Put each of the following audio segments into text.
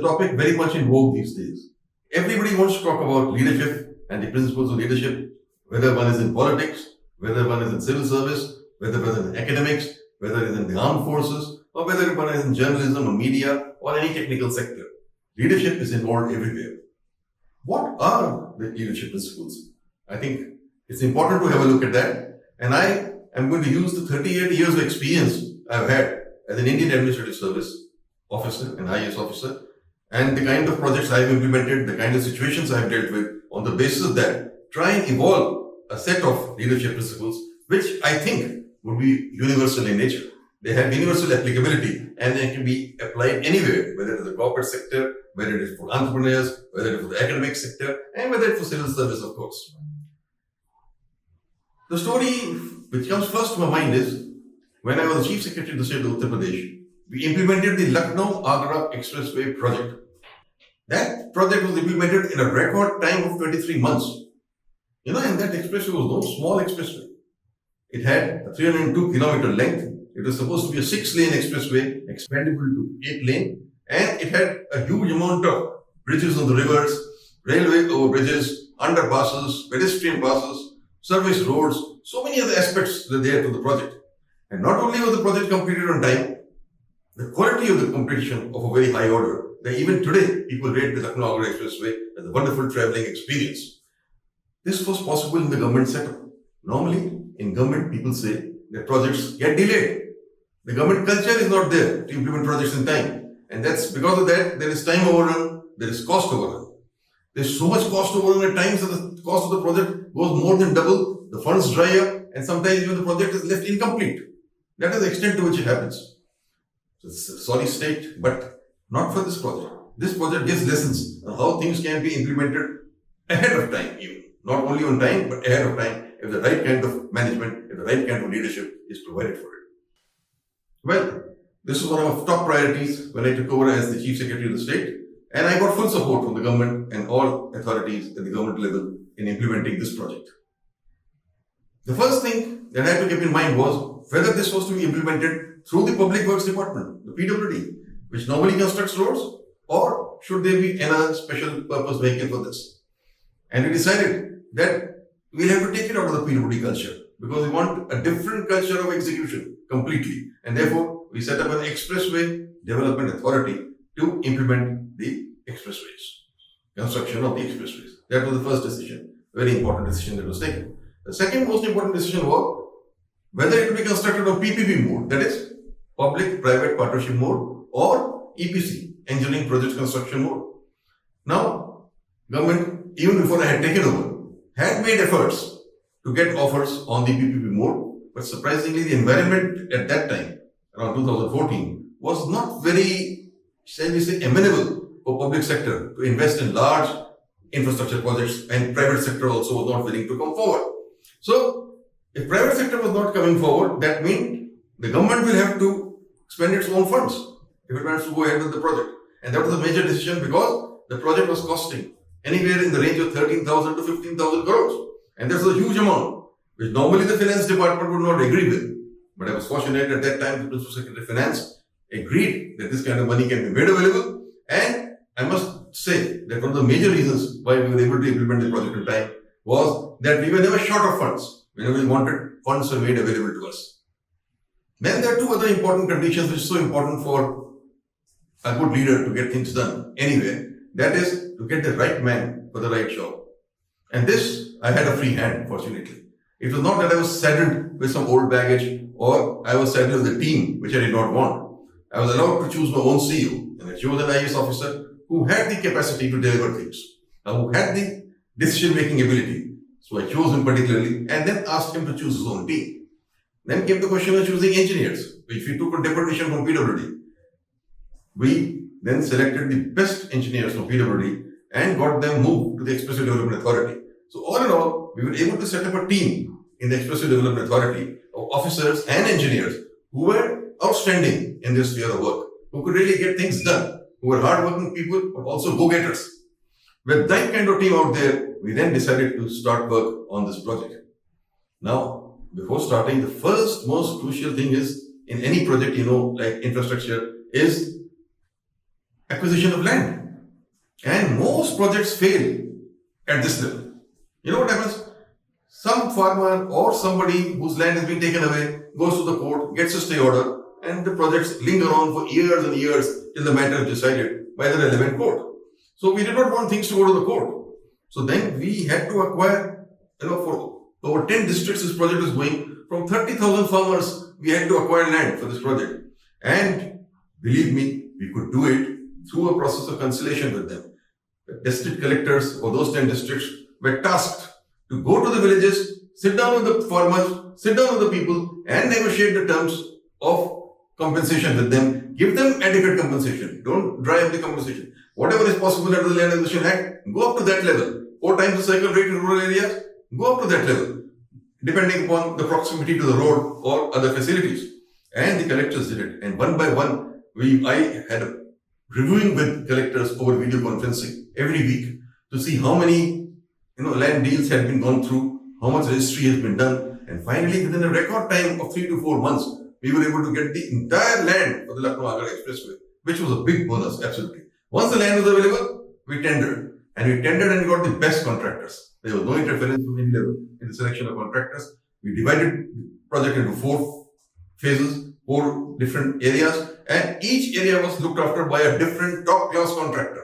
topic very much in vogue these days. Everybody wants to talk about leadership and the principles of leadership, whether one is in politics, whether one is in civil service, whether one is in academics, whether it is in the armed forces, or whether one is in journalism or media or any technical sector. Leadership is involved everywhere. What are the leadership principles? I think it's important to have a look at that. And I am going to use the 38 years of experience I've had as an Indian Administrative Service officer, an IAS officer, and the kind of projects I've implemented, the kind of situations I've dealt with. On the basis of that, try and evolve a set of leadership principles which I think would be universal in nature. They have universal applicability and they can be applied anywhere, whether it is the corporate sector, whether it is for entrepreneurs, whether it is for the academic sector, and whether it is for civil service, of course. The story which comes first to my mind is when I was the Chief Secretary of the state of Uttar Pradesh, we implemented the Lucknow-Agra Expressway project. That project was implemented in a record time of 23 months. And that expressway was no small expressway. It had a 302 kilometer length. It was supposed to be a 6-lane expressway, expandable to 8-lane. And it had a huge amount of bridges on the rivers, railway overbridges, underpasses, pedestrian passes, service roads. So many other aspects were there to the project. And not only was the project completed on time, the quality of the completion of a very high order, that even today people rate the Lucknow-Agra Expressway as a wonderful travelling experience. This was possible in the government setup. Normally, in government, people say that projects get delayed. The government culture is not there to implement projects in time. And that's because of that, there is time overrun, there is cost overrun. There's so much cost overrun at times that the cost of the project goes more than double, the funds dry up, and sometimes even the project is left incomplete. That is the extent to which it happens. So it's a sorry state, but not for this project. This project gives lessons on how things can be implemented ahead of time even. Not only on time, but ahead of time if the right kind of management, if the right kind of leadership is provided for it. Well, this was one of my top priorities when I took over as the Chief Secretary of the state, and I got full support from the government and all authorities at the government level in implementing this project. The first thing that I had to keep in mind was whether this was to be implemented through the Public Works Department, the PWD, which normally constructs roads, or should there be another special purpose vehicle for this? And we decided that we'll have to take it out of the PWD culture because we want a different culture of execution completely. And therefore, we set up an Expressway Development Authority to implement the expressways, construction of the expressways. That was the first decision, very important decision that was taken. The second most important decision was whether it will be constructed on PPP mode, that is, public-private partnership mode, or EPC, engineering project construction mode. Now, government, even before I had taken over, had made efforts to get offers on the PPP mode, but surprisingly, the environment at that time, around 2014, was not very, shall we say, amenable for public sector to invest in large infrastructure projects, and private sector also was not willing to come forward. So, if private sector was not coming forward, that meant the government will have to spend its own funds if it wants to go ahead with the project. And that was a major decision because the project was costing anywhere in the range of 13,000 to 15,000 crores. And that's a huge amount, which normally the finance department would not agree with. But I was fortunate at that time, the Principal Secretary of Finance agreed that this kind of money can be made available. And I must say that one of the major reasons why we were able to implement the project in time was that we were never short of funds. Whenever we wanted, funds were made available to us. Then there are two other important conditions which are so important for a good leader to get things done anywhere. That is to get the right man for the right job. And this, I had a free hand, fortunately. It was not that I was saddled with some old baggage or I was saddled with a team which I did not want. I was allowed to choose my own CEO, and I chose an IAS officer who had the capacity to deliver things, who had the decision-making ability. So I chose him particularly and then asked him to choose his own team. Then came the question of choosing engineers, which we took on deputation from PWD. We then selected the best engineers from PWD and got them moved to the Expressway Development Authority. So all in all, we were able to set up a team in the Expressway Development Authority of officers and engineers who were outstanding in their sphere of work, who could really get things done, who were hardworking people, but also go-getters. With that kind of team out there, we then decided to start work on this project. Now, before starting, the first most crucial thing is, in any project, like infrastructure, is acquisition of land. And most projects fail at this level. You know what happens? Some farmer or somebody whose land has been taken away goes to the court, gets a stay order, and the projects linger on for years and years till the matter is decided by the relevant court. So we did not want things to go to the court. So then we had to acquire, for over 10 districts this project is going, from 30,000 farmers we had to acquire land for this project. And believe me, we could do it through a process of conciliation with them. The district collectors for those 10 districts were tasked to go to the villages, sit down with the farmers, sit down with the people, and negotiate the terms of compensation with them. Give them adequate compensation. Don't dry up the compensation. Whatever is possible under the Land Acquisition Act, go up to that level. 4 times the cycle rate in rural areas, go up to that level, depending upon the proximity to the road or other facilities. And the collectors did it. And one by one, I had a reviewing with collectors over video conferencing every week to see how many land deals had been gone through, how much registry has been done, and finally within a record time of 3 to 4 months, we were able to get the entire land for the Lucknow-Agra Expressway, which was a big bonus, absolutely. Once the land was available, we tendered and got the best contractors. There was no interference from any level in the selection of contractors. We divided the project into 4 phases, 4 different areas, and each area was looked after by a different top-class contractor.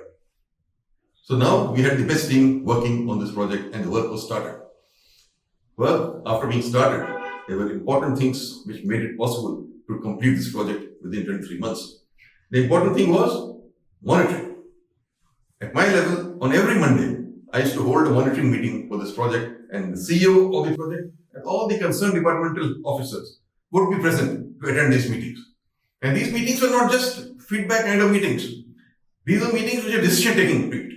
So now we had the best team working on this project and the work was started. Well, after being started, there were important things which made it possible to complete this project within 23 months. The important thing was monitoring. At my level, on every Monday, I used to hold a monitoring meeting for this project, and the CEO of the project and all the concerned departmental officers would be present to attend these meetings. And these meetings were not just feedback kind of meetings. These are meetings which are decision-taking meetings.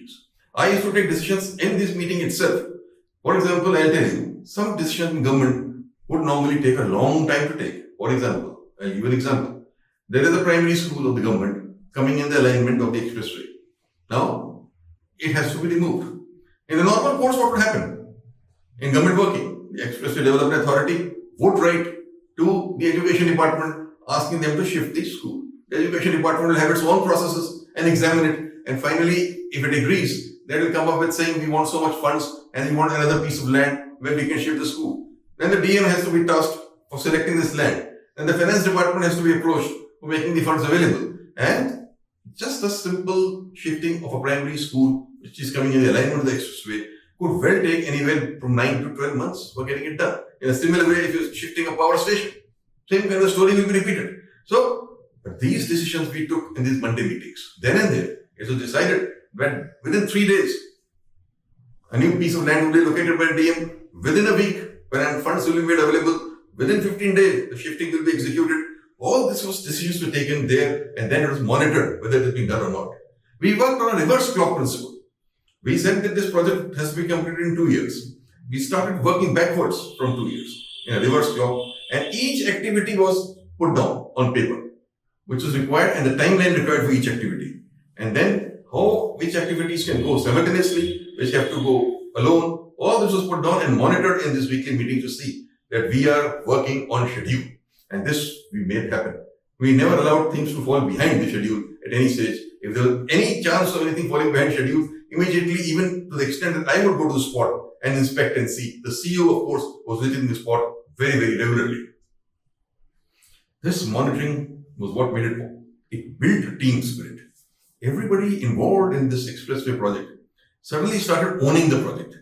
I used to take decisions in this meeting itself. For example, I'll tell you, some decisions in government would normally take a long time to take. For example, I'll give an example. There is a primary school of the government coming in the alignment of the expressway. Now, it has to be removed. In the normal course, what would happen? In government working, the Expressway Development Authority would write to the education department asking them to shift the school. The education department will have its own processes and examine it. And finally, if it agrees, they will come up with saying we want so much funds and we want another piece of land where we can shift the school. Then the DM has to be tasked for selecting this land. Then the finance department has to be approached for making the funds available. And just a simple shifting of a primary school, which is coming in the alignment with the expressway, could well take anywhere from 9 to 12 months for getting it done. In a similar way, if you're shifting a power station, same kind of story will be repeated. So, but these decisions we took in these Monday meetings, then and there, it was decided that within 3 days, a new piece of land will be located by DM. Within a week, when funds will be made available, within 15 days, the shifting will be executed. All this was decisions were taken there, and then it was monitored whether it has been done or not. We worked on a reverse clock principle. We said that this project has to be completed in 2 years. We started working backwards from 2 years in a reverse clock, and each activity was put down on paper, which was required and the timeline required for each activity. And then which activities can go simultaneously, which have to go alone. All this was put down and monitored in this weekly meeting to see that we are working on schedule. And this we made happen. We never allowed things to fall behind the schedule at any stage. If there was any chance of anything falling behind schedule, immediately, even to the extent that I would go to the spot and inspect and see. The CEO, of course, was visiting the spot very, very regularly. This monitoring was what made it. It built team spirit. Everybody involved in this expressway project suddenly started owning the project.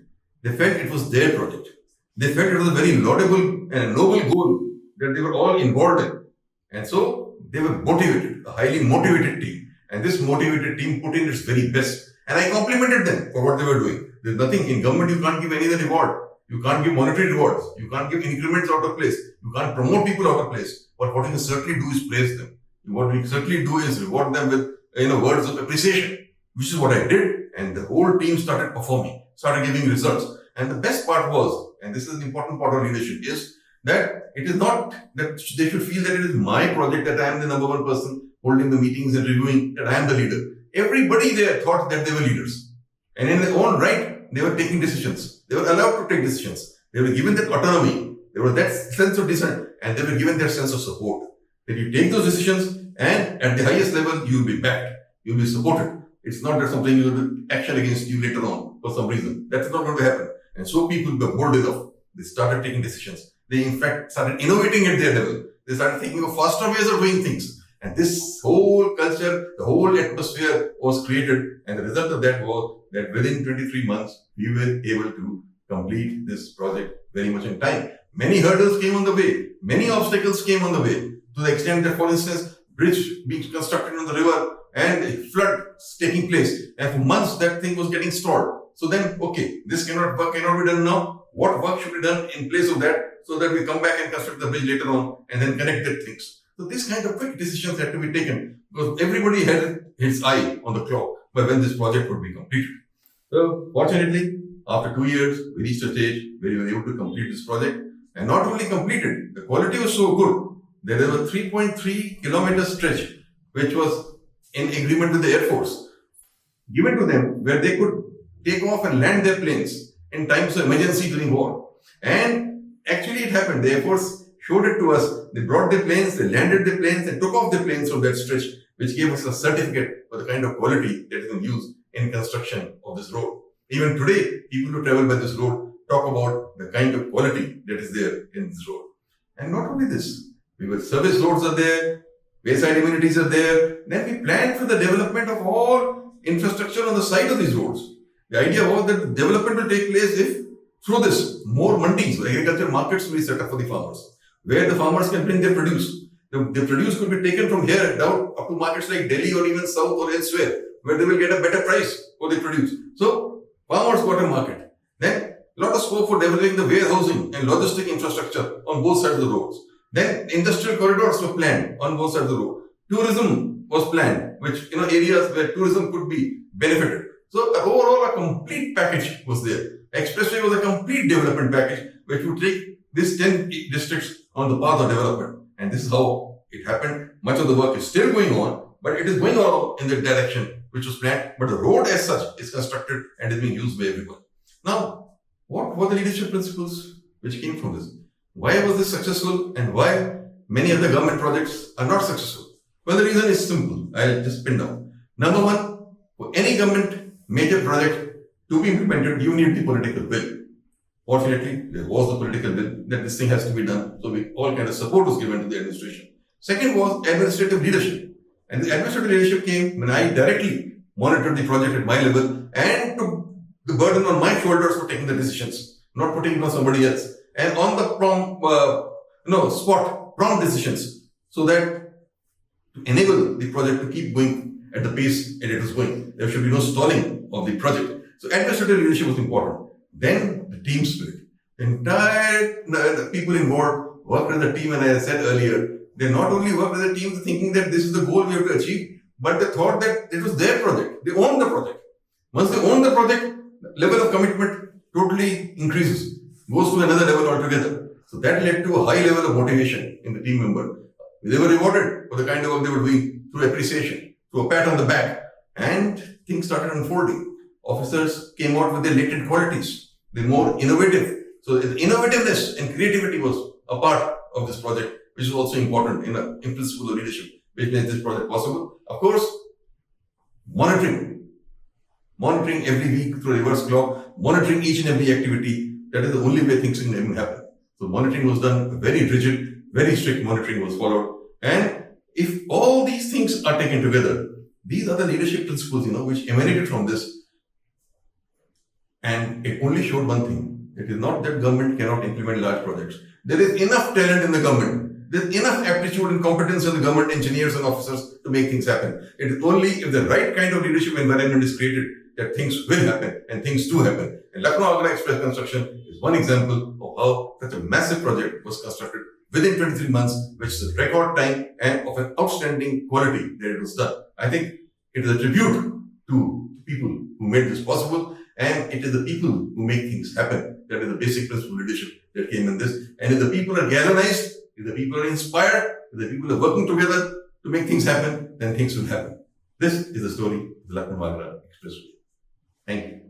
They felt it was their project. They felt it was a very laudable and a noble goal that they were all involved in. And so they were motivated, a highly motivated team. And this motivated team put in its very best. And I complimented them for what they were doing. There's nothing in government, you can't give any other reward. You can't give monetary rewards. You can't give increments out of place. You can't promote people out of place. But what you can certainly do is praise them. What we certainly do is reward them with words of appreciation, which is what I did. And the whole team started performing, started giving results. And the best part was, and this is an important part of leadership, is that it is not that they should feel that it is my project, that I am the number one person holding the meetings and reviewing, that I am the leader. Everybody there thought that they were leaders. And in their own right, they were taking decisions. They were allowed to take decisions. They were given that autonomy. There was that sense of dissent, and they were given that sense of support. That you take those decisions, and at the highest level, you will be backed. You will be supported. It's not that something will action against you later on for some reason. That's not going to happen. And so people were bold enough. They started taking decisions. They in fact started innovating at their level. They started thinking of faster ways of doing things. And this whole culture, the whole atmosphere was created. And the result of that was that within 23 months, we were able to complete this project very much in time. Many hurdles came on the way. Many obstacles came on the way. To the extent that, for instance, bridge being constructed on the river and a flood taking place. And for months, that thing was getting stalled. So then, okay, this cannot be done now. What work should be done in place of that so that we come back and construct the bridge later on and then connect the things. So this kind of quick decisions had to be taken because everybody had his eye on the clock by when this project would be completed. So fortunately, after 2 years, we reached a stage where we were able to complete this project. And not only completed, the quality was so good that there was a 3.3 kilometer stretch which was in agreement with the Air Force given to them where they could take off and land their planes in times of emergency during war. And actually it happened. The Air Force showed it to us. They brought their planes, they landed their planes and took off their planes from that stretch, which gave us a certificate for the kind of quality that is in use in construction of this road. Even today, people who travel by this road talk about the kind of quality that is there in this road. And not only this, service roads are there, wayside amenities are there. Then we planned for the development of all infrastructure on the side of these roads. The idea was that development will take place if through this more mandis, agriculture markets will be set up for the farmers, where the farmers can bring their produce. The produce could be taken from here down up to markets like Delhi or even south or elsewhere, where they will get a better price for the produce. So farmers got a market. Then a lot of scope for developing the warehousing and logistic infrastructure on both sides of the roads. Then industrial corridors were planned on both sides of the road. Tourism was planned, which areas where tourism could be benefited. So overall, a complete package was there. Expressway was a complete development package which would take these 10 districts on the path of development. And this is how it happened. Much of the work is still going on, but it is going on in the direction which was planned. But the road as such is constructed and is being used by everyone. Now, what were the leadership principles which came from this? Why was this successful and why many other government projects are not successful? Well, the reason is simple. I'll just pin down. Number one, for any government major project to be implemented, you need the political will. Fortunately, there was the political will that this thing has to be done. So all kind of support was given to the administration. Second was administrative leadership. And the administrative leadership came when I directly monitored the project at my level and took the burden on my shoulders for taking the decisions, not putting it on somebody else. And on the spot, prompt decisions, so that to enable the project to keep going at the pace that it was going. There should be no stalling of the project. So administrative leadership was important. Then the team spirit. The people involved worked as a team, and as I said earlier, they not only worked as a team thinking that this is the goal we have to achieve, but they thought that it was their project. They owned the project. Once they own the project, the level of commitment totally increases, goes to another level altogether. So that led to a high level of motivation in the team member. They were rewarded for the kind of work they were doing through appreciation, through a pat on the back, and things started unfolding. Officers came out with their latent qualities. They're more innovative. So the innovativeness and creativity was a part of this project, which is also important in a principle of leadership, which made this project possible. Of course, monitoring every week through a reverse clock, monitoring each and every activity. That is the only way things can even happen. So monitoring was done, very rigid, very strict monitoring was followed. And if all these things are taken together, these are the leadership principles, which emanated from this. And it only showed one thing. It is not that government cannot implement large projects. There is enough talent in the government. There's enough aptitude and competence in the government engineers and officers to make things happen. It is only if the right kind of leadership environment is created that things will happen, and things do happen. And Lucknow-Agra Express construction is one example of how such a massive project was constructed within 23 months, which is a record time and of an outstanding quality that it was done. I think it is a tribute to people who made this possible, and it is the people who make things happen. That is the basic principle of leadership that came in this. And if the people are galvanized, if the people are inspired, if the people are working together to make things happen, then things will happen. This is the story of the Lucknow-Agra Expressway. Thank you.